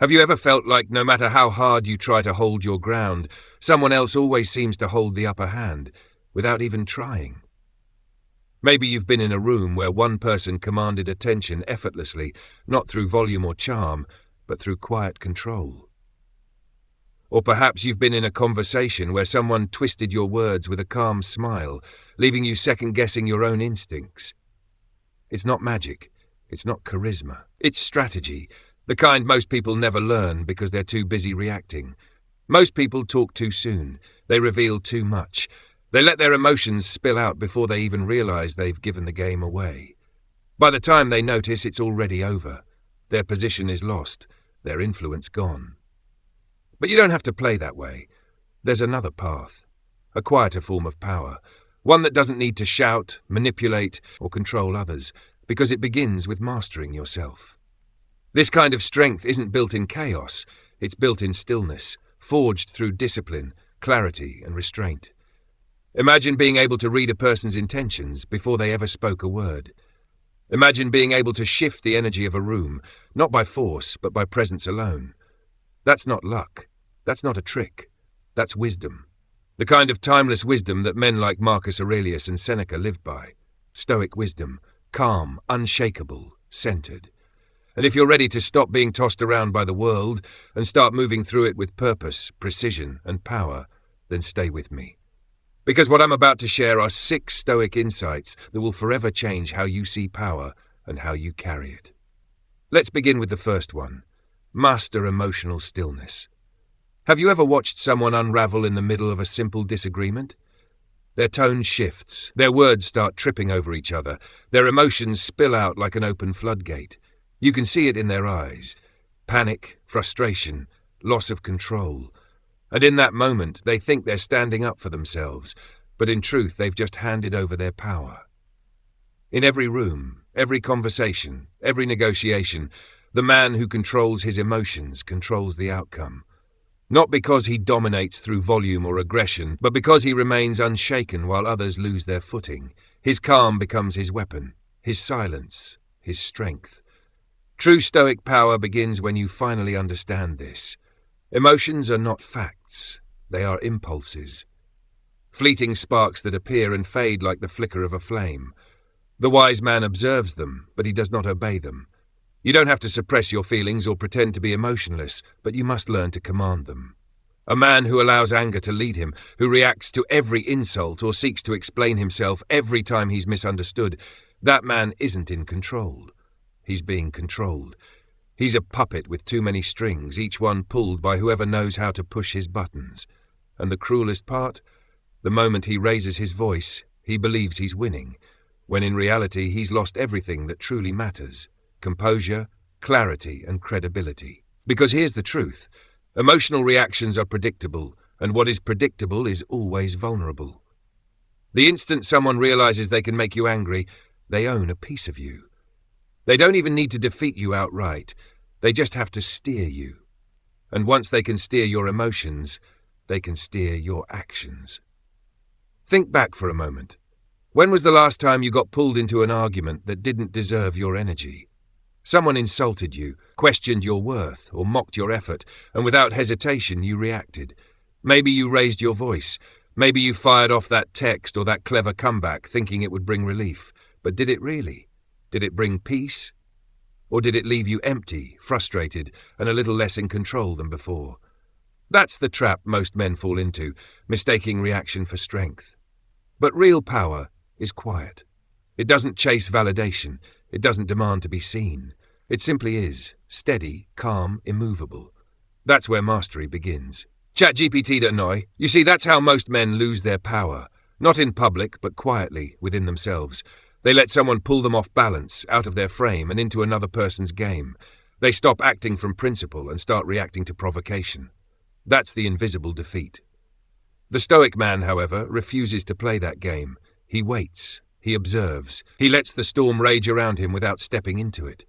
Have you ever felt like no matter how hard you try to hold your ground, someone else always seems to hold the upper hand, without even trying? Maybe you've been in a room where one person commanded attention effortlessly, not through volume or charm, but through quiet control. Or perhaps you've been in a conversation where someone twisted your words with a calm smile, leaving you second-guessing your own instincts. It's not magic. It's not charisma. It's strategy, the kind most people never learn because they're too busy reacting. Most people talk too soon. They reveal too much. They let their emotions spill out before they even realize they've given the game away. By the time they notice, it's already over. Their position is lost. Their influence gone. But you don't have to play that way. There's another path, a quieter form of power, one that doesn't need to shout, manipulate, or control others, because it begins with mastering yourself. This kind of strength isn't built in chaos, it's built in stillness, forged through discipline, clarity, and restraint. Imagine being able to read a person's intentions before they ever spoke a word. Imagine being able to shift the energy of a room, not by force, but by presence alone. That's not luck. That's not a trick. That's wisdom. The kind of timeless wisdom that men like Marcus Aurelius and Seneca lived by. Stoic wisdom, calm, unshakable, centered. And if you're ready to stop being tossed around by the world and start moving through it with purpose, precision, and power, then stay with me. Because what I'm about to share are 6 Stoic insights that will forever change how you see power and how you carry it. Let's begin with the first one. Master emotional stillness. Have you ever watched someone unravel in the middle of a simple disagreement? Their tone shifts, their words start tripping over each other, their emotions spill out like an open floodgate. You can see it in their eyes. Panic, frustration, loss of control. And in that moment, they think they're standing up for themselves, but in truth, they've just handed over their power. In every room, every conversation, every negotiation, the man who controls his emotions controls the outcome. Not because he dominates through volume or aggression, but because he remains unshaken while others lose their footing. His calm becomes his weapon, his silence, his strength. True Stoic power begins when you finally understand this. Emotions are not facts, they are impulses. Fleeting sparks that appear and fade like the flicker of a flame. The wise man observes them, but he does not obey them. You don't have to suppress your feelings or pretend to be emotionless, but you must learn to command them. A man who allows anger to lead him, who reacts to every insult or seeks to explain himself every time he's misunderstood, that man isn't in control. He's being controlled. He's a puppet with too many strings, each one pulled by whoever knows how to push his buttons. And the cruelest part? The moment he raises his voice, he believes he's winning, when in reality he's lost everything that truly matters. Composure, clarity, and credibility. Because here's the truth. Emotional reactions are predictable, and what is predictable is always vulnerable. The instant someone realizes they can make you angry, they own a piece of you. They don't even need to defeat you outright. They just have to steer you. And once they can steer your emotions, they can steer your actions. Think back for a moment. When was the last time you got pulled into an argument that didn't deserve your energy? Someone insulted you, questioned your worth, or mocked your effort, and without hesitation you reacted. Maybe you raised your voice. Maybe you fired off that text or that clever comeback thinking it would bring relief. But did it really? Did it bring peace? Or did it leave you empty, frustrated, and a little less in control than before? That's the trap most men fall into, mistaking reaction for strength. But real power is quiet. It doesn't chase validation. It doesn't demand to be seen. It simply is, steady, calm, immovable. That's where mastery begins. ChatGPT annoy. You see, that's how most men lose their power. Not in public, but quietly, within themselves. They let someone pull them off balance, out of their frame, and into another person's game. They stop acting from principle and start reacting to provocation. That's the invisible defeat. The Stoic man, however, refuses to play that game. He waits. He observes. He lets the storm rage around him without stepping into it.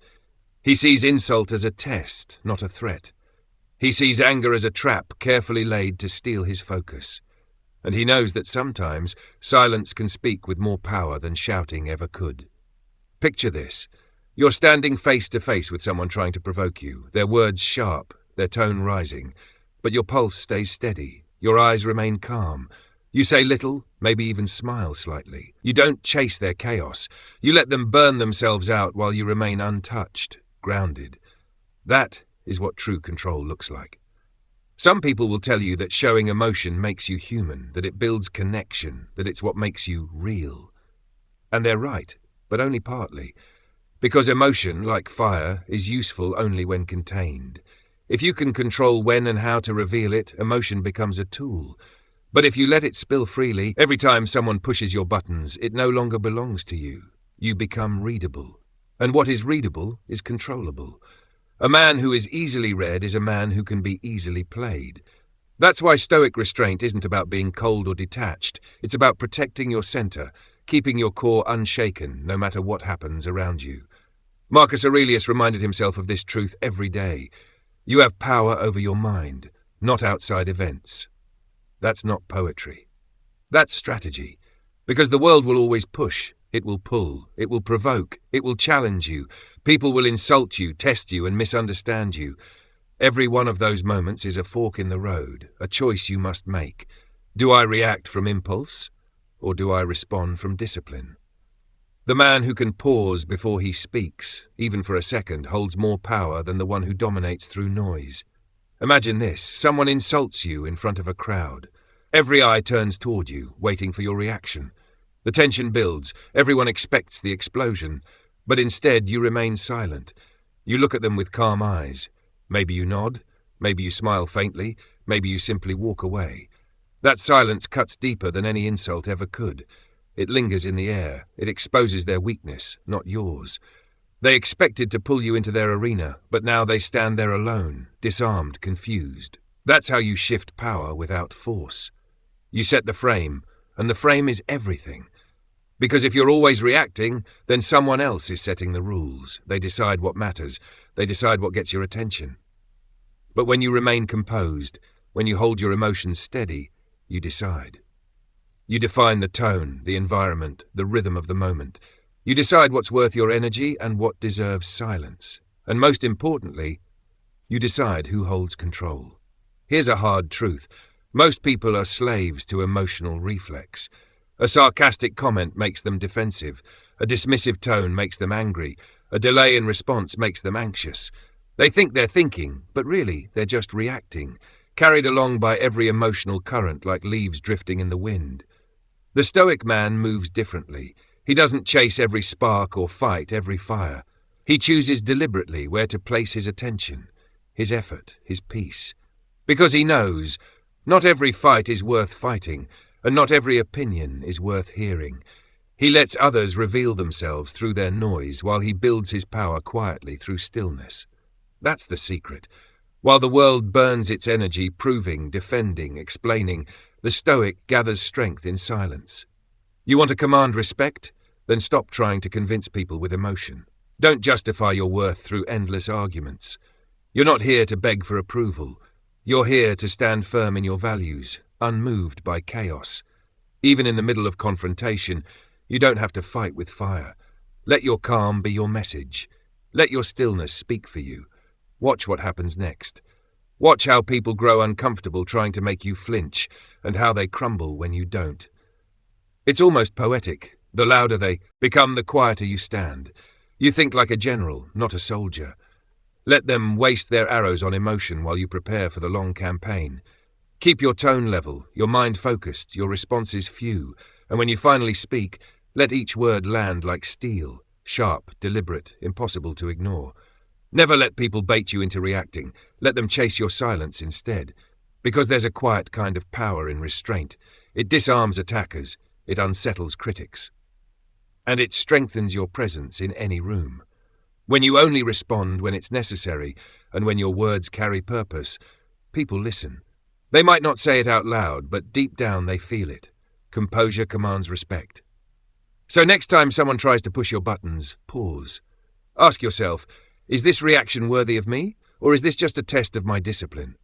He sees insult as a test, not a threat. He sees anger as a trap carefully laid to steal his focus. And he knows that sometimes silence can speak with more power than shouting ever could. Picture this. You're standing face to face with someone trying to provoke you, their words sharp, their tone rising, but your pulse stays steady, your eyes remain calm. You say little, maybe even smile slightly. You don't chase their chaos. You let them burn themselves out while you remain untouched, grounded. That is what true control looks like. Some people will tell you that showing emotion makes you human, that it builds connection, that it's what makes you real. And they're right, but only partly. Because emotion, like fire, is useful only when contained. If you can control when and how to reveal it, emotion becomes a tool. But if you let it spill freely, every time someone pushes your buttons, it no longer belongs to you. You become readable. And what is readable is controllable. A man who is easily read is a man who can be easily played. That's why Stoic restraint isn't about being cold or detached. It's about protecting your center, keeping your core unshaken no matter what happens around you. Marcus Aurelius reminded himself of this truth every day. You have power over your mind, not outside events. That's not poetry. That's strategy. Because the world will always push, it will pull, it will provoke, it will challenge you. People will insult you, test you, and misunderstand you. Every one of those moments is a fork in the road, a choice you must make. Do I react from impulse, or do I respond from discipline? The man who can pause before he speaks, even for a second, holds more power than the one who dominates through noise. Imagine this: someone insults you in front of a crowd. Every eye turns toward you, waiting for your reaction. The tension builds, everyone expects the explosion, but instead you remain silent. You look at them with calm eyes. Maybe you nod, maybe you smile faintly, maybe you simply walk away. That silence cuts deeper than any insult ever could. It lingers in the air. It exposes their weakness, not yours. They expected to pull you into their arena, but now they stand there alone, disarmed, confused. That's how you shift power without force. You set the frame, and the frame is everything. Because if you're always reacting, then someone else is setting the rules. They decide what matters. They decide what gets your attention. But when you remain composed, when you hold your emotions steady, you decide. You define the tone, the environment, the rhythm of the moment. You decide what's worth your energy and what deserves silence. And most importantly, you decide who holds control. Here's a hard truth. Most people are slaves to emotional reflex. A sarcastic comment makes them defensive. A dismissive tone makes them angry. A delay in response makes them anxious. They think they're thinking, but really they're just reacting, carried along by every emotional current like leaves drifting in the wind. The Stoic man moves differently. He doesn't chase every spark or fight every fire. He chooses deliberately where to place his attention, his effort, his peace. Because he knows not every fight is worth fighting, and not every opinion is worth hearing. He lets others reveal themselves through their noise while he builds his power quietly through stillness. That's the secret. While the world burns its energy proving, defending, explaining, the Stoic gathers strength in silence. You want to command respect? Then stop trying to convince people with emotion. Don't justify your worth through endless arguments. You're not here to beg for approval. You're here to stand firm in your values, unmoved by chaos. Even in the middle of confrontation, you don't have to fight with fire. Let your calm be your message. Let your stillness speak for you. Watch what happens next. Watch how people grow uncomfortable trying to make you flinch, and how they crumble when you don't. It's almost poetic. The louder they become, the quieter you stand. You think like a general, not a soldier. Let them waste their arrows on emotion while you prepare for the long campaign. Keep your tone level, your mind focused, your responses few, and when you finally speak, let each word land like steel, sharp, deliberate, impossible to ignore. Never let people bait you into reacting. Let them chase your silence instead. Because there's a quiet kind of power in restraint. It disarms attackers. It unsettles critics. And it strengthens your presence in any room. When you only respond when it's necessary, and when your words carry purpose, people listen. They might not say it out loud, but deep down they feel it. Composure commands respect. So next time someone tries to push your buttons, pause. Ask yourself, is this reaction worthy of me, or is this just a test of my discipline?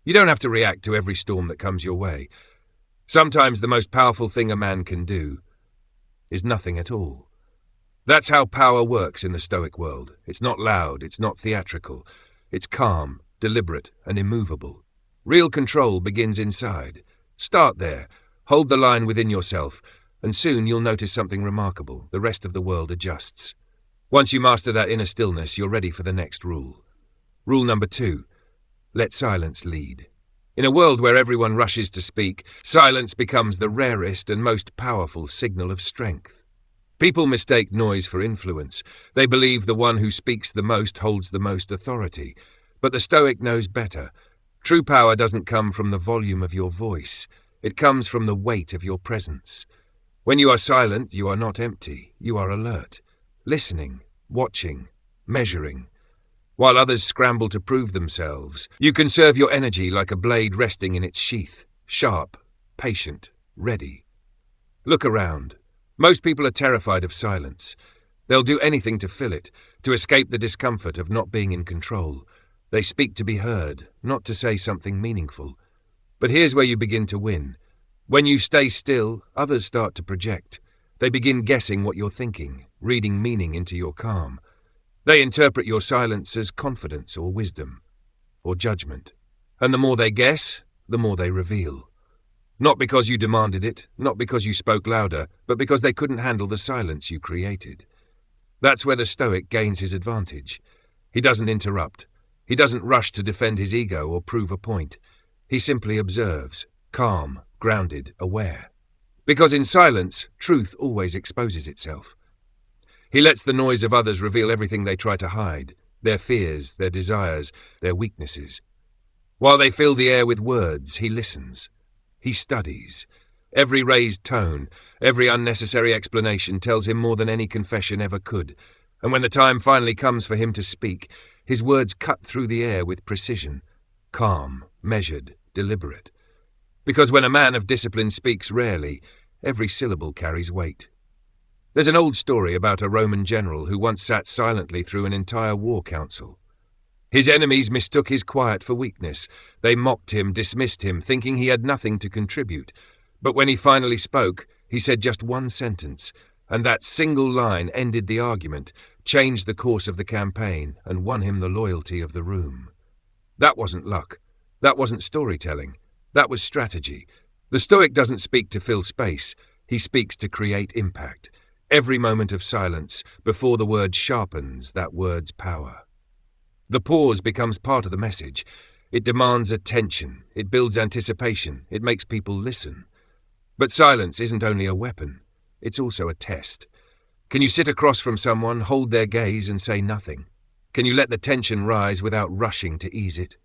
You don't have to react to every storm that comes your way. Sometimes the most powerful thing a man can do is nothing at all. That's how power works in the Stoic world. It's not loud, it's not theatrical. It's calm, deliberate, and immovable. Real control begins inside. Start there, hold the line within yourself, and soon you'll notice something remarkable. The rest of the world adjusts. Once you master that inner stillness, you're ready for the next rule. Rule number 2, let silence lead. In a world where everyone rushes to speak, silence becomes the rarest and most powerful signal of strength. People mistake noise for influence. They believe the one who speaks the most holds the most authority. But the Stoic knows better. True power doesn't come from the volume of your voice. It comes from the weight of your presence. When you are silent, you are not empty. You are alert, listening, watching, measuring. While others scramble to prove themselves, you conserve your energy like a blade resting in its sheath, sharp, patient, ready. Look around. Most people are terrified of silence. They'll do anything to fill it, to escape the discomfort of not being in control. They speak to be heard, not to say something meaningful. But here's where you begin to win. When you stay still, others start to project. They begin guessing what you're thinking, reading meaning into your calm. They interpret your silence as confidence or wisdom, or judgment. And the more they guess, the more they reveal. Not because you demanded it, not because you spoke louder, but because they couldn't handle the silence you created. That's where the Stoic gains his advantage. He doesn't interrupt. He doesn't rush to defend his ego or prove a point. He simply observes, calm, grounded, aware. Because in silence, truth always exposes itself. He lets the noise of others reveal everything they try to hide, their fears, their desires, their weaknesses. While they fill the air with words, he listens. He studies. Every raised tone, every unnecessary explanation tells him more than any confession ever could. And when the time finally comes for him to speak, his words cut through the air with precision, calm, measured, deliberate. Because when a man of discipline speaks rarely, every syllable carries weight. There's an old story about a Roman general who once sat silently through an entire war council. His enemies mistook his quiet for weakness. They mocked him, dismissed him, thinking he had nothing to contribute. But when he finally spoke, he said just one sentence, and that single line ended the argument, changed the course of the campaign, and won him the loyalty of the room. That wasn't luck. That wasn't storytelling. That was strategy. The Stoic doesn't speak to fill space. He speaks to create impact. Every moment of silence, before the word sharpens that word's power. The pause becomes part of the message. It demands attention. It builds anticipation. It makes people listen. But silence isn't only a weapon. It's also a test. Can you sit across from someone, hold their gaze, and say nothing? Can you let the tension rise without rushing to ease it?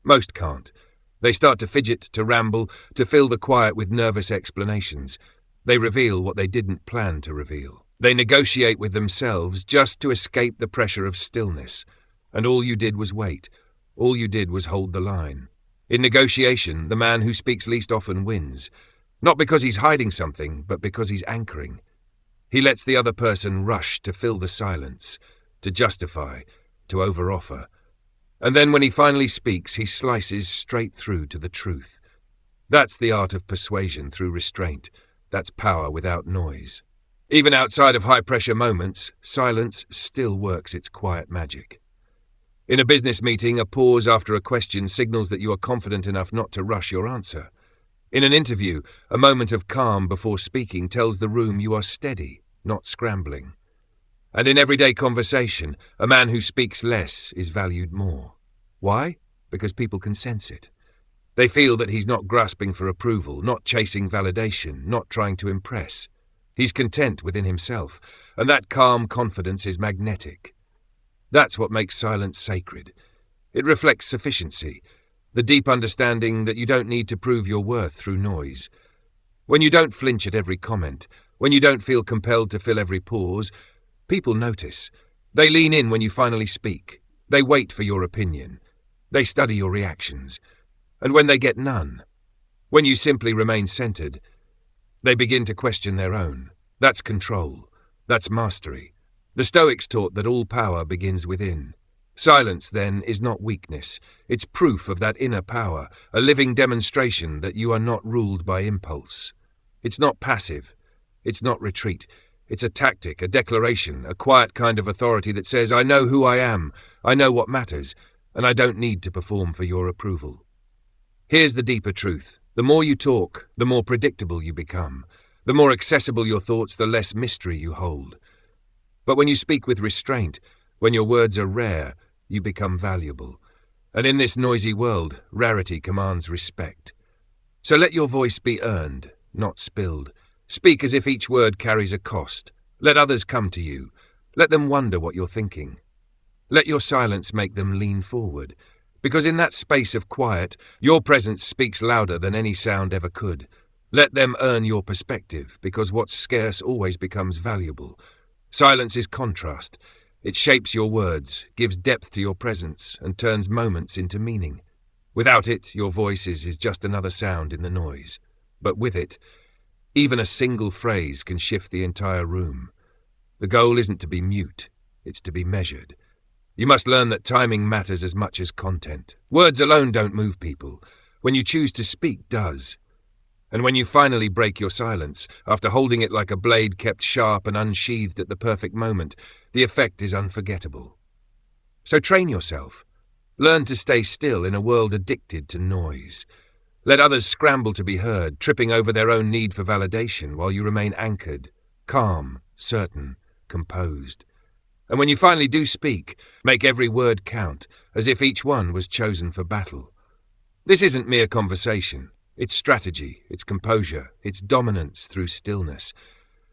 Most can't. They start to fidget, to ramble, to fill the quiet with nervous explanations. They reveal what they didn't plan to reveal. They negotiate with themselves just to escape the pressure of stillness. And all you did was wait. All you did was hold the line. In negotiation, the man who speaks least often wins. Not because he's hiding something, but because he's anchoring. He lets the other person rush to fill the silence, to justify, to overoffer. And then when he finally speaks, he slices straight through to the truth. That's the art of persuasion through restraint. That's power without noise. Even outside of high-pressure moments, silence still works its quiet magic. In a business meeting, a pause after a question signals that you are confident enough not to rush your answer. In an interview, a moment of calm before speaking tells the room you are steady, not scrambling. And in everyday conversation, a man who speaks less is valued more. Why? Because people can sense it. They feel that he's not grasping for approval, not chasing validation, not trying to impress. He's content within himself, and that calm confidence is magnetic. That's what makes silence sacred. It reflects sufficiency, the deep understanding that you don't need to prove your worth through noise. When you don't flinch at every comment, when you don't feel compelled to fill every pause, people notice. They lean in when you finally speak. They wait for your opinion. They study your reactions. And when they get none, when you simply remain centered, they begin to question their own. That's control. That's mastery. The Stoics taught that all power begins within. Silence, then, is not weakness. It's proof of that inner power, a living demonstration that you are not ruled by impulse. It's not passive. It's not retreat. It's a tactic, a declaration, a quiet kind of authority that says, I know who I am. I know what matters. and I don't need to perform for your approval. Here's the deeper truth. The more you talk, the more predictable you become. The more accessible your thoughts, the less mystery you hold. But when you speak with restraint, when your words are rare, you become valuable. And in this noisy world, rarity commands respect. So let your voice be earned, not spilled. Speak as if each word carries a cost. Let others come to you. Let them wonder what you're thinking. Let your silence make them lean forward, because in that space of quiet, your presence speaks louder than any sound ever could. Let them earn your perspective, because what's scarce always becomes valuable. Silence is contrast. It shapes your words, gives depth to your presence, and turns moments into meaning. Without it, your voice is just another sound in the noise. But with it, even a single phrase can shift the entire room. The goal isn't to be mute, it's to be measured. You must learn that timing matters as much as content. Words alone don't move people. When you choose to speak does. And when you finally break your silence, after holding it like a blade kept sharp and unsheathed at the perfect moment, the effect is unforgettable. So train yourself. Learn to stay still in a world addicted to noise. Let others scramble to be heard, tripping over their own need for validation while you remain anchored, calm, certain, composed. And when you finally do speak, make every word count, as if each one was chosen for battle. This isn't mere conversation. It's strategy, it's composure, it's dominance through stillness.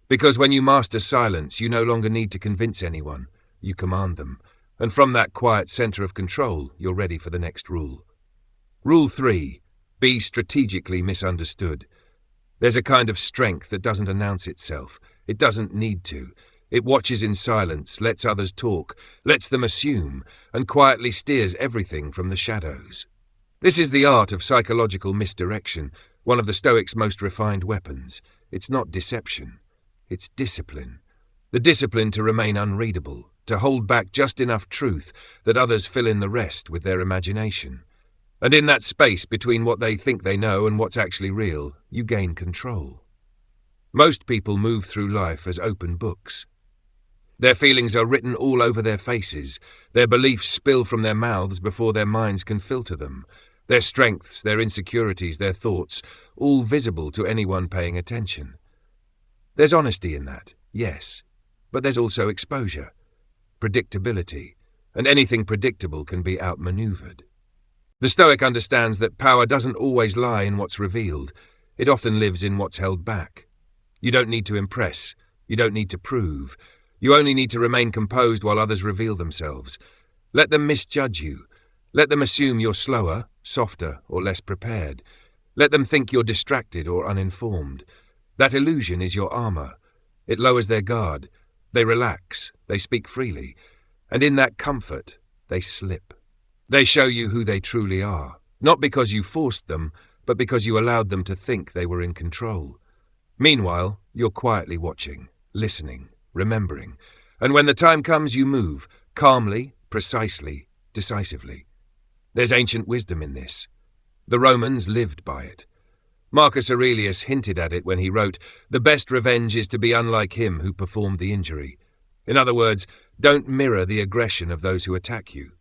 Because when you master silence, you no longer need to convince anyone. You command them. And from that quiet center of control, you're ready for the next rule. Rule 3. Be strategically misunderstood. There's a kind of strength that doesn't announce itself. It doesn't need to. It watches in silence, lets others talk, lets them assume, and quietly steers everything from the shadows. This is the art of psychological misdirection, one of the Stoics' most refined weapons. It's not deception. It's discipline. The discipline to remain unreadable, to hold back just enough truth that others fill in the rest with their imagination. And in that space between what they think they know and what's actually real, you gain control. Most people move through life as open books. Their feelings are written all over their faces. Their beliefs spill from their mouths before their minds can filter them. Their strengths, their insecurities, their thoughts, all visible to anyone paying attention. There's honesty in that, yes, but there's also exposure, predictability, and anything predictable can be outmaneuvered. The Stoic understands that power doesn't always lie in what's revealed. It often lives in what's held back. You don't need to impress. You don't need to prove. You only need to remain composed while others reveal themselves. Let them misjudge you. Let them assume you're slower, softer, or less prepared. Let them think you're distracted or uninformed. That illusion is your armor. It lowers their guard. They relax. They speak freely. And in that comfort, they slip. They show you who they truly are, not because you forced them, but because you allowed them to think they were in control. Meanwhile, you're quietly watching, listening, remembering. And when the time comes, you move, calmly, precisely, decisively. There's ancient wisdom in this. The Romans lived by it. Marcus Aurelius hinted at it when he wrote, "The best revenge is to be unlike him who performed the injury." In other words, don't mirror the aggression of those who attack you.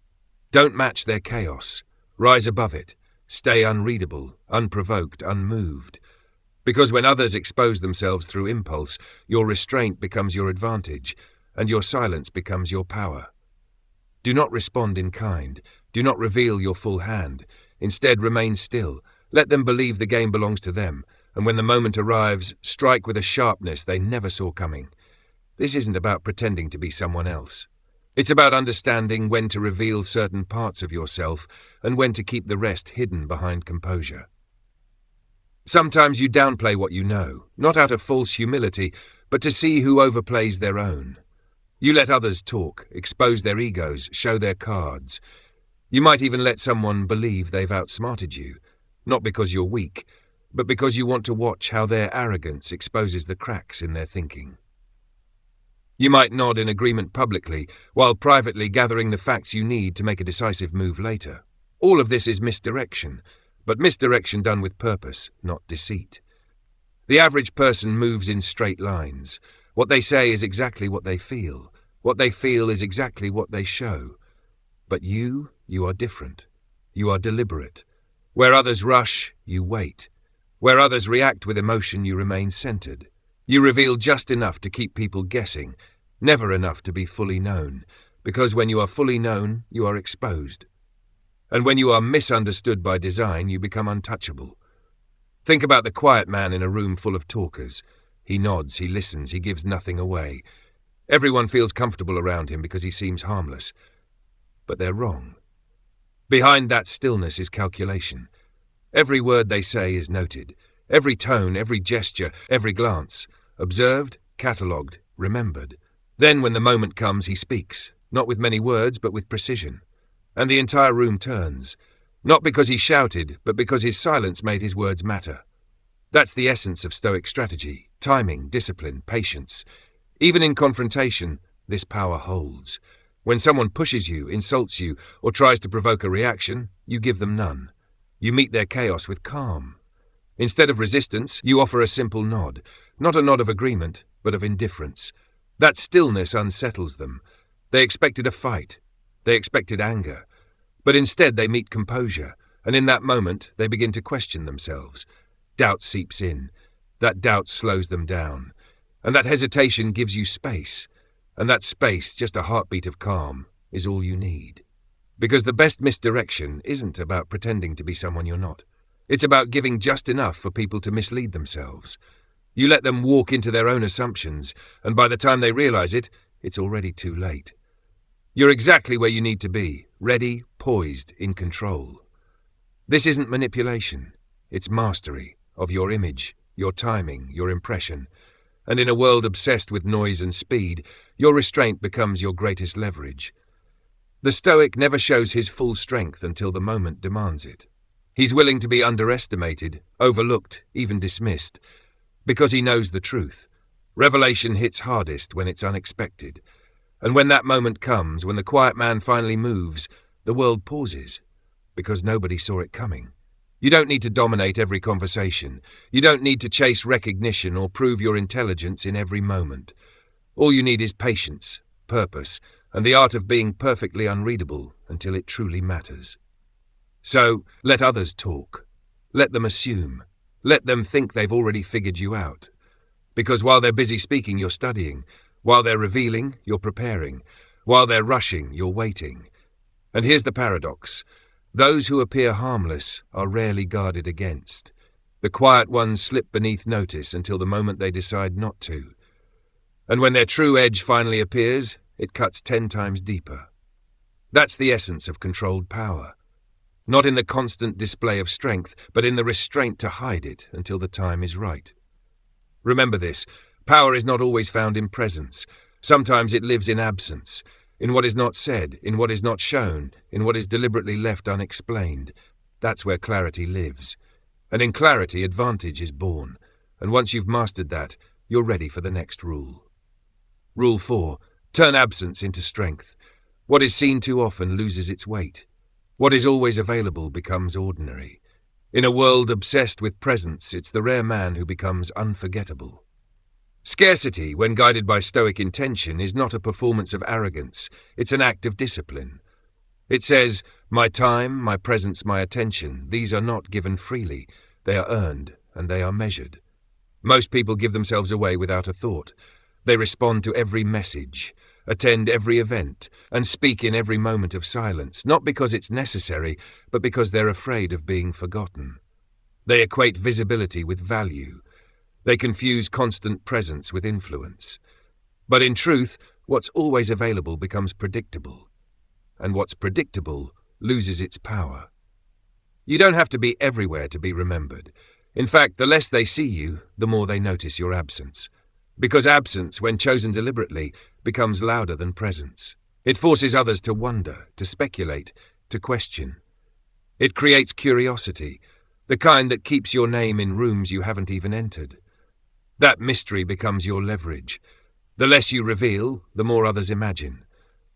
Don't match their chaos. Rise above it. Stay unreadable, unprovoked, unmoved. Because when others expose themselves through impulse, your restraint becomes your advantage, and your silence becomes your power. Do not respond in kind. Do not reveal your full hand. Instead, remain still. Let them believe the game belongs to them, and when the moment arrives, strike with a sharpness they never saw coming. This isn't about pretending to be someone else. It's about understanding when to reveal certain parts of yourself and when to keep the rest hidden behind composure. Sometimes you downplay what you know, not out of false humility, but to see who overplays their own. You let others talk, expose their egos, show their cards. You might even let someone believe they've outsmarted you, not because you're weak, but because you want to watch how their arrogance exposes the cracks in their thinking. You might nod in agreement publicly, while privately gathering the facts you need to make a decisive move later. All of this is misdirection, but misdirection done with purpose, not deceit. The average person moves in straight lines. What they say is exactly what they feel. What they feel is exactly what they show. But you you are different. You are deliberate. Where others rush, you wait. Where others react with emotion, you remain centered. You reveal just enough to keep people guessing, never enough to be fully known, because when you are fully known, you are exposed. And when you are misunderstood by design, you become untouchable. Think about the quiet man in a room full of talkers. He nods, he listens, he gives nothing away. Everyone feels comfortable around him because he seems harmless. But they're wrong. Behind that stillness is calculation. Every word they say is noted. Every tone, every gesture, every glance. Observed, catalogued, remembered. Then when the moment comes, he speaks, not with many words, but with precision. And the entire room turns, not because he shouted, but because his silence made his words matter. That's the essence of Stoic strategy: timing, discipline, patience. Even in confrontation, this power holds. When someone pushes you, insults you, or tries to provoke a reaction, you give them none. You meet their chaos with calm. Instead of resistance, you offer a simple nod, not a nod of agreement, but of indifference. That stillness unsettles them. They expected a fight. They expected anger. But instead they meet composure, and in that moment they begin to question themselves. Doubt seeps in. That doubt slows them down. And that hesitation gives you space. And that space, just a heartbeat of calm, is all you need. Because the best misdirection isn't about pretending to be someone you're not. It's about giving just enough for people to mislead themselves. You let them walk into their own assumptions, and by the time they realize it, it's already too late. You're exactly where you need to be, ready, poised, in control. This isn't manipulation. It's mastery of your image, your timing, your impression. And in a world obsessed with noise and speed, your restraint becomes your greatest leverage. The Stoic never shows his full strength until the moment demands it. He's willing to be underestimated, overlooked, even dismissed, because he knows the truth. Revelation hits hardest when it's unexpected. And when that moment comes, when the quiet man finally moves, the world pauses, because nobody saw it coming. You don't need to dominate every conversation. You don't need to chase recognition or prove your intelligence in every moment. All you need is patience, purpose, and the art of being perfectly unreadable until it truly matters. So, let others talk. Let them assume. Let them think they've already figured you out. Because while they're busy speaking, you're studying. While they're revealing, you're preparing. While they're rushing, you're waiting. And here's the paradox. Those who appear harmless are rarely guarded against. The quiet ones slip beneath notice until the moment they decide not to. And when their true edge finally appears, it cuts 10 times deeper. That's the essence of controlled power. Not in the constant display of strength, but in the restraint to hide it until the time is right. Remember this, power is not always found in presence. Sometimes it lives in absence, in what is not said, in what is not shown, in what is deliberately left unexplained. That's where clarity lives. And in clarity, advantage is born. And once you've mastered that, you're ready for the next rule. Rule 4. Turn absence into strength. What is seen too often loses its weight. What is always available becomes ordinary. In a world obsessed with presence, it's the rare man who becomes unforgettable. Scarcity, when guided by Stoic intention, is not a performance of arrogance. It's an act of discipline. It says, my time, my presence, my attention, these are not given freely. They are earned, and they are measured. Most people give themselves away without a thought. They respond to every message, attend every event, and speak in every moment of silence, not because it's necessary, but because they're afraid of being forgotten. They equate visibility with value. They confuse constant presence with influence. But in truth, what's always available becomes predictable. And what's predictable loses its power. You don't have to be everywhere to be remembered. In fact, the less they see you, the more they notice your absence. Because absence, when chosen deliberately, becomes louder than presence. It forces others to wonder, to speculate, to question. It creates curiosity, the kind that keeps your name in rooms you haven't even entered. That mystery becomes your leverage. The less you reveal, the more others imagine.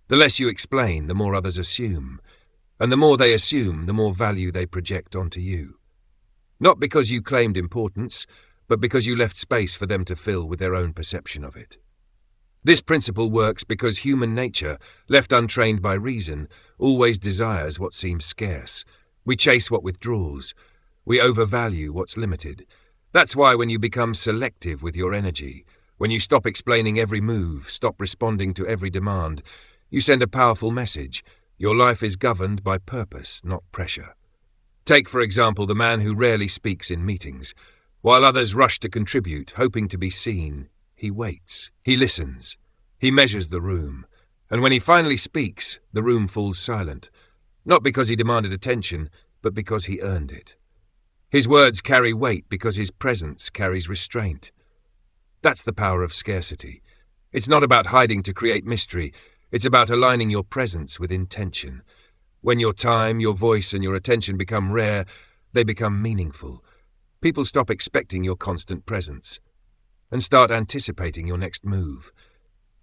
The less you explain, the more others assume. And the more they assume, the more value they project onto you. Not because you claimed importance, but because you left space for them to fill with their own perception of it. This principle works because human nature, left untrained by reason, always desires what seems scarce. We chase what withdraws. We overvalue what's limited. That's why when you become selective with your energy, when you stop explaining every move, stop responding to every demand, you send a powerful message. Your life is governed by purpose, not pressure. Take, for example, the man who rarely speaks in meetings. While others rush to contribute, hoping to be seen, he waits. He listens. He measures the room. And when he finally speaks, the room falls silent. Not because he demanded attention, but because he earned it. His words carry weight because his presence carries restraint. That's the power of scarcity. It's not about hiding to create mystery. It's about aligning your presence with intention. When your time, your voice, and your attention become rare, they become meaningful. People stop expecting your constant presence and start anticipating your next move.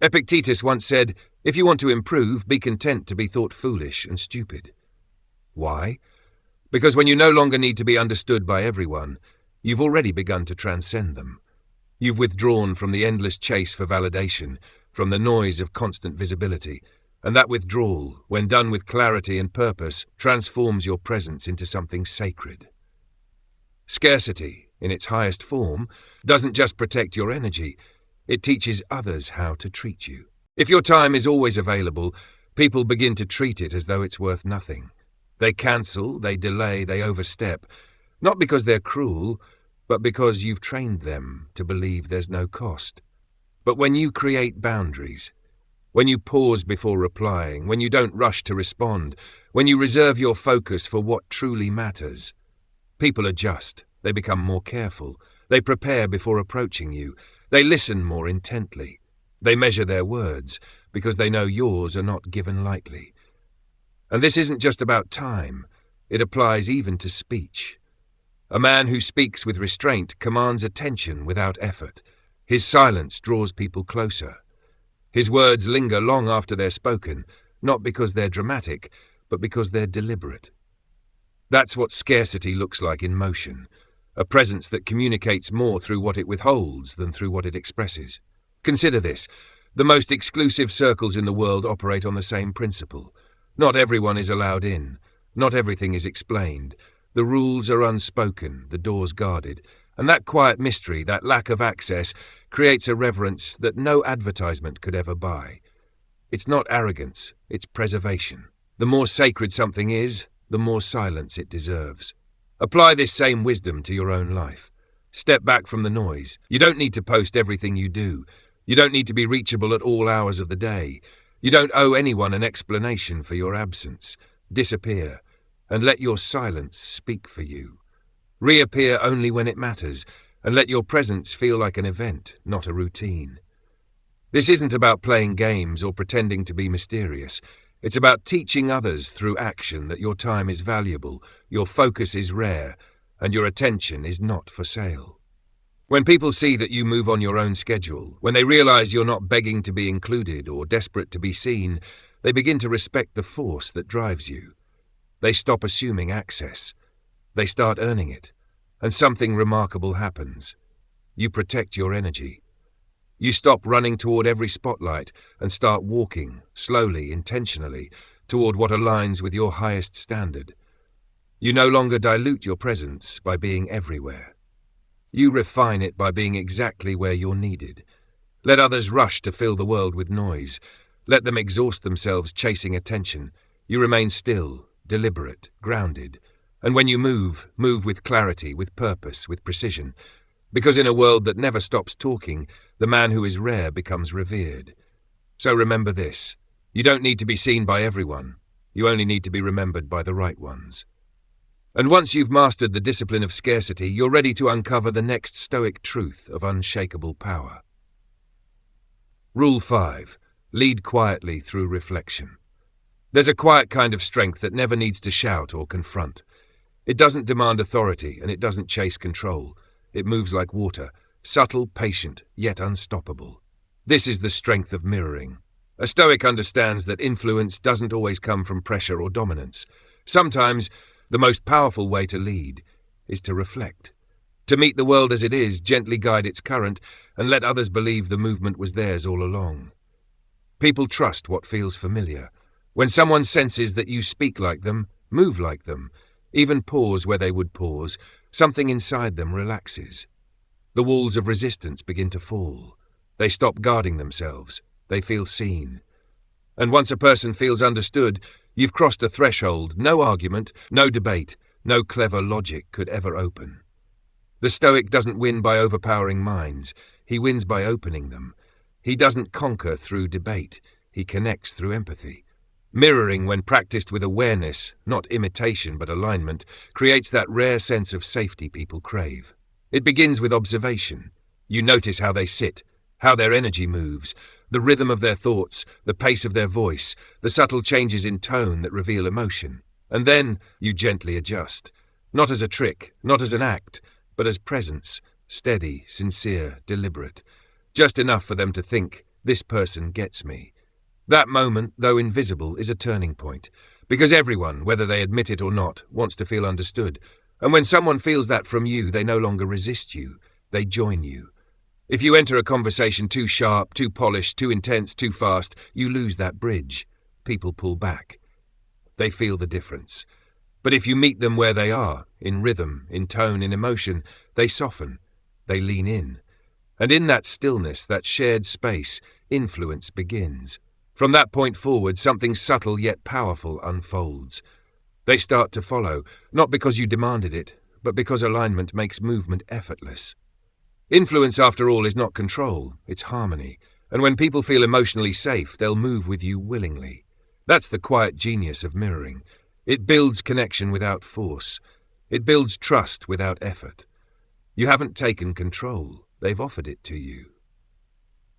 Epictetus once said, "If you want to improve, be content to be thought foolish and stupid." Why? Because when you no longer need to be understood by everyone, you've already begun to transcend them. You've withdrawn from the endless chase for validation, from the noise of constant visibility, and that withdrawal, when done with clarity and purpose, transforms your presence into something sacred. Scarcity, in its highest form, doesn't just protect your energy, it teaches others how to treat you. If your time is always available, people begin to treat it as though it's worth nothing. They cancel, they delay, they overstep, not because they're cruel, but because you've trained them to believe there's no cost. But when you create boundaries, when you pause before replying, when you don't rush to respond, when you reserve your focus for what truly matters, people adjust, they become more careful, they prepare before approaching you, they listen more intently, they measure their words because they know yours are not given lightly. And this isn't just about time, it applies even to speech. A man who speaks with restraint commands attention without effort. His silence draws people closer. His words linger long after they're spoken, not because they're dramatic, but because they're deliberate. That's what scarcity looks like in motion, a presence that communicates more through what it withholds than through what it expresses. Consider this, the most exclusive circles in the world operate on the same principle. Not everyone is allowed in, not everything is explained. The rules are unspoken, the doors guarded, and that quiet mystery, that lack of access, creates a reverence that no advertisement could ever buy. It's not arrogance, it's preservation. The more sacred something is, the more silence it deserves. Apply this same wisdom to your own life. Step back from the noise. You don't need to post everything you do. You don't need to be reachable at all hours of the day. You don't owe anyone an explanation for your absence. Disappear, and let your silence speak for you. Reappear only when it matters, and let your presence feel like an event, not a routine. This isn't about playing games or pretending to be mysterious. It's about teaching others through action that your time is valuable, your focus is rare, and your attention is not for sale. When people see that you move on your own schedule, when they realize you're not begging to be included or desperate to be seen, they begin to respect the force that drives you. They stop assuming access. They start earning it, and something remarkable happens. You protect your energy. You stop running toward every spotlight and start walking, slowly, intentionally, toward what aligns with your highest standard. You no longer dilute your presence by being everywhere. You refine it by being exactly where you're needed. Let others rush to fill the world with noise. Let them exhaust themselves chasing attention. You remain still, deliberate, grounded. And when you move with clarity, with purpose, with precision. Because in a world that never stops talking, the man who is rare becomes revered. So remember this. You don't need to be seen by everyone. You only need to be remembered by the right ones. And once you've mastered the discipline of scarcity, you're ready to uncover the next Stoic truth of unshakable power. Rule 5. Lead quietly through reflection. There's a quiet kind of strength that never needs to shout or confront. It doesn't demand authority, and it doesn't chase control. It moves like water, subtle, patient, yet unstoppable. This is the strength of mirroring. A Stoic understands that influence doesn't always come from pressure or dominance. Sometimes, the most powerful way to lead is to reflect. To meet the world as it is, gently guide its current, and let others believe the movement was theirs all along. People trust what feels familiar. When someone senses that you speak like them, move like them, even pause where they would pause, something inside them relaxes. The walls of resistance begin to fall. They stop guarding themselves. They feel seen. And once a person feels understood, you've crossed a threshold no argument, no debate, no clever logic could ever open. The Stoic doesn't win by overpowering minds. He wins by opening them. He doesn't conquer through debate. He connects through empathy. Mirroring, when practiced with awareness, not imitation but alignment, creates that rare sense of safety people crave. It begins with observation. You notice how they sit, how their energy moves, the rhythm of their thoughts, the pace of their voice, the subtle changes in tone that reveal emotion. And then you gently adjust. Not as a trick, not as an act, but as presence, steady, sincere, deliberate. Just enough for them to think, this person gets me. That moment, though invisible, is a turning point, because everyone, whether they admit it or not, wants to feel understood. And when someone feels that from you, they no longer resist you, they join you. If you enter a conversation too sharp, too polished, too intense, too fast, you lose that bridge. People pull back. They feel the difference. But if you meet them where they are, in rhythm, in tone, in emotion, they soften, they lean in. And in that stillness, that shared space, influence begins. From that point forward, something subtle yet powerful unfolds. They start to follow, not because you demanded it, but because alignment makes movement effortless. Influence, after all, is not control, it's harmony. And when people feel emotionally safe, they'll move with you willingly. That's the quiet genius of mirroring. It builds connection without force. It builds trust without effort. You haven't taken control, they've offered it to you.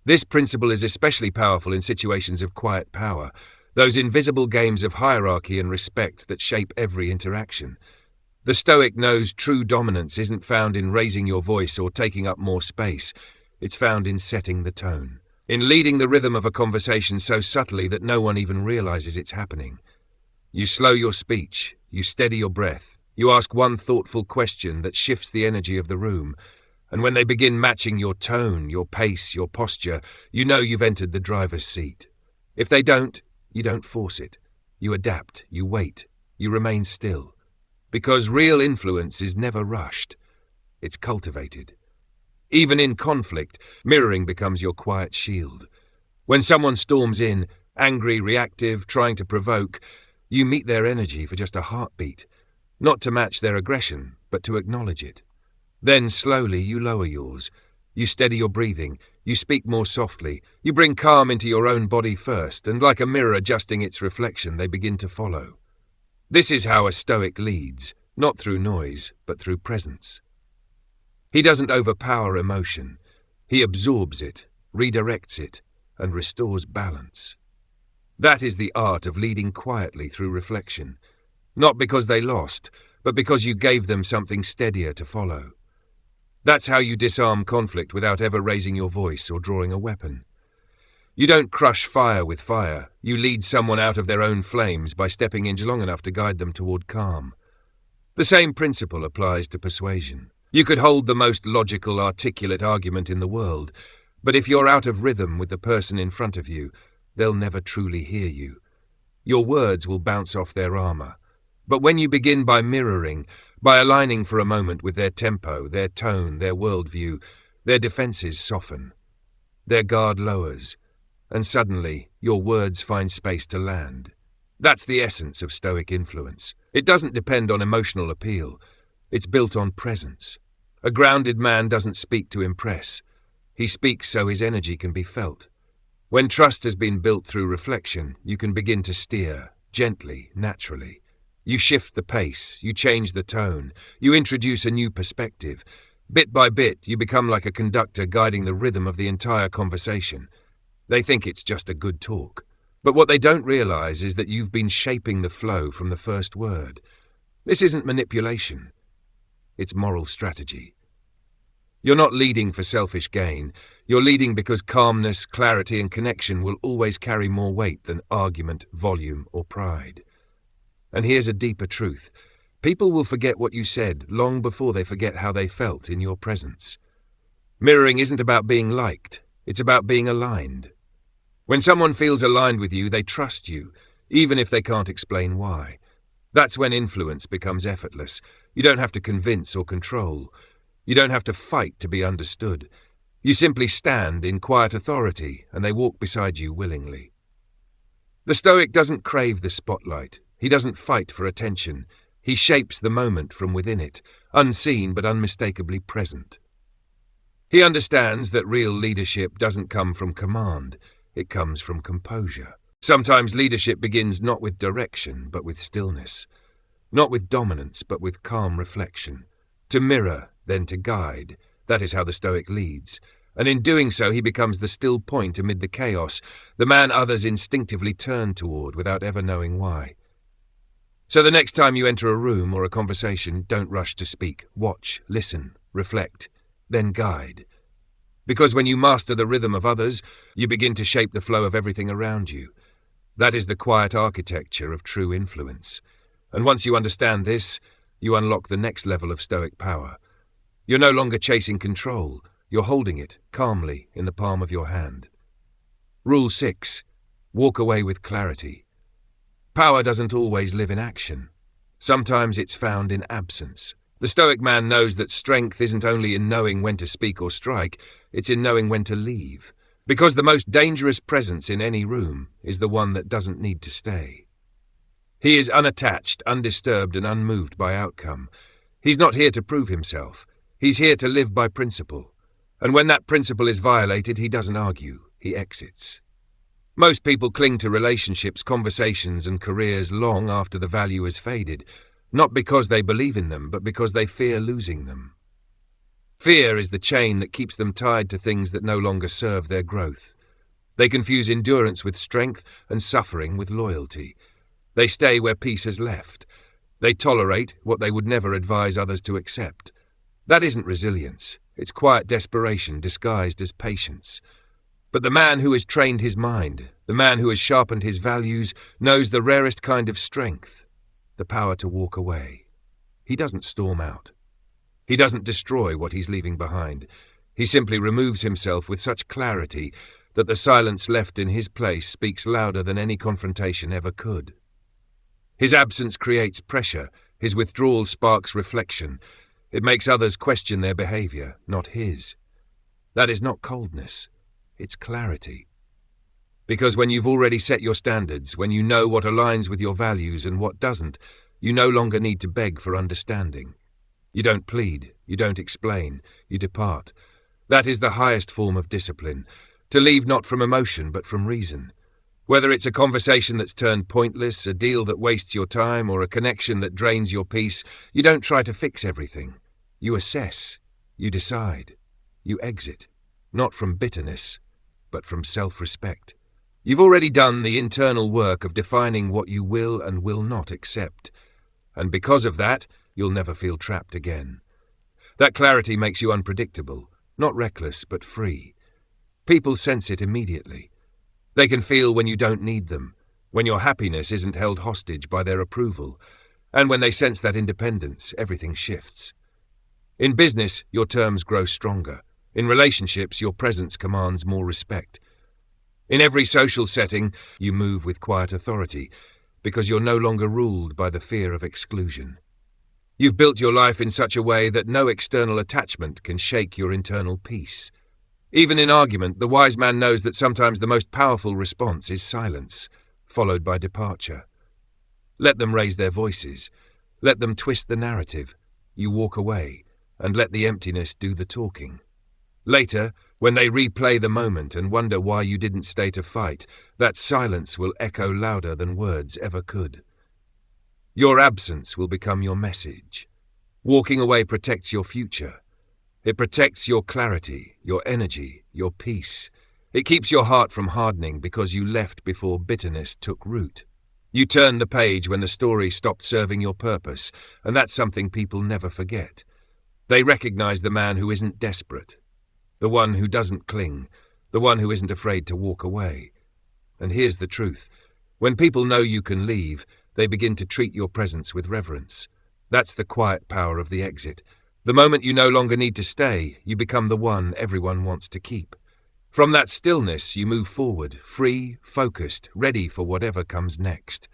This principle is especially powerful in situations of quiet power, those invisible games of hierarchy and respect that shape every interaction. The Stoic knows true dominance isn't found in raising your voice or taking up more space. It's found in setting the tone, in leading the rhythm of a conversation so subtly that no one even realizes it's happening. You slow your speech, you steady your breath, you ask one thoughtful question that shifts the energy of the room, and when they begin matching your tone, your pace, your posture, you know you've entered the driver's seat. If they don't, you don't force it. You adapt, you wait, you remain still. Because real influence is never rushed. It's cultivated. Even in conflict, mirroring becomes your quiet shield. When someone storms in, angry, reactive, trying to provoke, you meet their energy for just a heartbeat, not to match their aggression, but to acknowledge it. Then slowly you lower yours. You steady your breathing. You speak more softly. You bring calm into your own body first, and like a mirror adjusting its reflection, they begin to follow. This is how a Stoic leads, not through noise, but through presence. He doesn't overpower emotion. He absorbs it, redirects it, and restores balance. That is the art of leading quietly through reflection, not because they lost, but because you gave them something steadier to follow. That's how you disarm conflict without ever raising your voice or drawing a weapon. You don't crush fire with fire. You lead someone out of their own flames by stepping in long enough to guide them toward calm. The same principle applies to persuasion. You could hold the most logical, articulate argument in the world, but if you're out of rhythm with the person in front of you, they'll never truly hear you. Your words will bounce off their armor. But when you begin by mirroring, by aligning for a moment with their tempo, their tone, their worldview, their defenses soften. Their guard lowers, and suddenly your words find space to land. That's the essence of Stoic influence. It doesn't depend on emotional appeal. It's built on presence. A grounded man doesn't speak to impress. He speaks so his energy can be felt. When trust has been built through reflection, you can begin to steer, gently, naturally. You shift the pace, you change the tone, you introduce a new perspective. Bit by bit, you become like a conductor guiding the rhythm of the entire conversation. They think it's just a good talk. But what they don't realize is that you've been shaping the flow from the first word. This isn't manipulation. It's moral strategy. You're not leading for selfish gain. You're leading because calmness, clarity, and connection will always carry more weight than argument, volume, or pride. And here's a deeper truth. People will forget what you said long before they forget how they felt in your presence. Mirroring isn't about being liked, it's about being aligned. When someone feels aligned with you, they trust you, even if they can't explain why. That's when influence becomes effortless. You don't have to convince or control. You don't have to fight to be understood. You simply stand in quiet authority, and they walk beside you willingly. The Stoic doesn't crave the spotlight. He doesn't fight for attention. He shapes the moment from within it, unseen but unmistakably present. He understands that real leadership doesn't come from command. It comes from composure. Sometimes leadership begins not with direction, but with stillness. Not with dominance, but with calm reflection. To mirror, then to guide. That is how the Stoic leads. And in doing so, he becomes the still point amid the chaos, the man others instinctively turn toward without ever knowing why. So the next time you enter a room or a conversation, don't rush to speak. Watch, listen, reflect, then guide. Because when you master the rhythm of others, you begin to shape the flow of everything around you. That is the quiet architecture of true influence. And once you understand this, you unlock the next level of Stoic power. You're no longer chasing control. You're holding it, calmly, in the palm of your hand. Rule 6. Walk away with clarity. Power doesn't always live in action. Sometimes it's found in absence. The Stoic man knows that strength isn't only in knowing when to speak or strike, it's in knowing when to leave. Because the most dangerous presence in any room is the one that doesn't need to stay. He is unattached, undisturbed, and unmoved by outcome. He's not here to prove himself. He's here to live by principle. And when that principle is violated, he doesn't argue, he exits. Most people cling to relationships, conversations, and careers long after the value has faded, not because they believe in them, but because they fear losing them. Fear is the chain that keeps them tied to things that no longer serve their growth. They confuse endurance with strength and suffering with loyalty. They stay where peace has left. They tolerate what they would never advise others to accept. That isn't resilience. It's quiet desperation disguised as patience. But the man who has trained his mind, the man who has sharpened his values, knows the rarest kind of strength, the power to walk away. He doesn't storm out. He doesn't destroy what he's leaving behind. He simply removes himself with such clarity that the silence left in his place speaks louder than any confrontation ever could. His absence creates pressure. His withdrawal sparks reflection. It makes others question their behavior, not his. That is not coldness. It's clarity. Because when you've already set your standards, when you know what aligns with your values and what doesn't, you no longer need to beg for understanding. You don't plead, you don't explain, you depart. That is the highest form of discipline, to leave not from emotion but from reason. Whether it's a conversation that's turned pointless, a deal that wastes your time, or a connection that drains your peace, you don't try to fix everything. You assess, you decide, you exit, not from bitterness, but from self-respect. You've already done the internal work of defining what you will and will not accept, and because of that, you'll never feel trapped again. That clarity makes you unpredictable, not reckless, but free. People sense it immediately. They can feel when you don't need them, when your happiness isn't held hostage by their approval, and when they sense that independence, everything shifts. In business, your terms grow stronger. In relationships, your presence commands more respect. In every social setting, you move with quiet authority, because you're no longer ruled by the fear of exclusion. You've built your life in such a way that no external attachment can shake your internal peace. Even in argument, the wise man knows that sometimes the most powerful response is silence, followed by departure. Let them raise their voices. Let them twist the narrative. You walk away, and let the emptiness do the talking. Later, when they replay the moment and wonder why you didn't stay to fight, that silence will echo louder than words ever could. Your absence will become your message. Walking away protects your future. It protects your clarity, your energy, your peace. It keeps your heart from hardening because you left before bitterness took root. You turned the page when the story stopped serving your purpose, and that's something people never forget. They recognize the man who isn't desperate, the one who doesn't cling, the one who isn't afraid to walk away. And here's the truth. When people know you can leave, they begin to treat your presence with reverence. That's the quiet power of the exit. The moment you no longer need to stay, you become the one everyone wants to keep. From that stillness, you move forward, free, focused, ready for whatever comes next.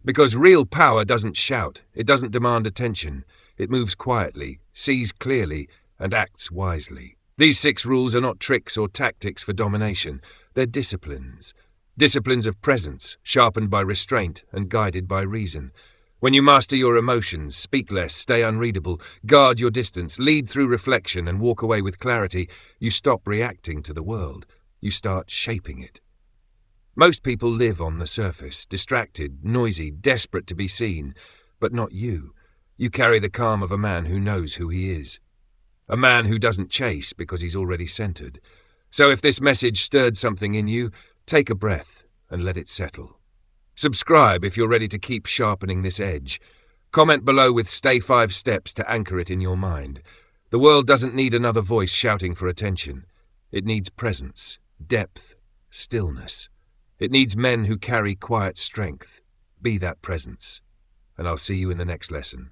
Because real power doesn't shout, it doesn't demand attention. It moves quietly, sees clearly, and acts wisely. These 6 rules are not tricks or tactics for domination. They're disciplines. Disciplines of presence, sharpened by restraint and guided by reason. When you master your emotions, speak less, stay unreadable, guard your distance, lead through reflection and walk away with clarity, you stop reacting to the world. You start shaping it. Most people live on the surface, distracted, noisy, desperate to be seen. But not you. You carry the calm of a man who knows who he is. A man who doesn't chase because he's already centered. So if this message stirred something in you, take a breath and let it settle. Subscribe if you're ready to keep sharpening this edge. Comment below with Stay 5 steps to anchor it in your mind. The world doesn't need another voice shouting for attention. It needs presence, depth, stillness. It needs men who carry quiet strength. Be that presence. And I'll see you in the next lesson.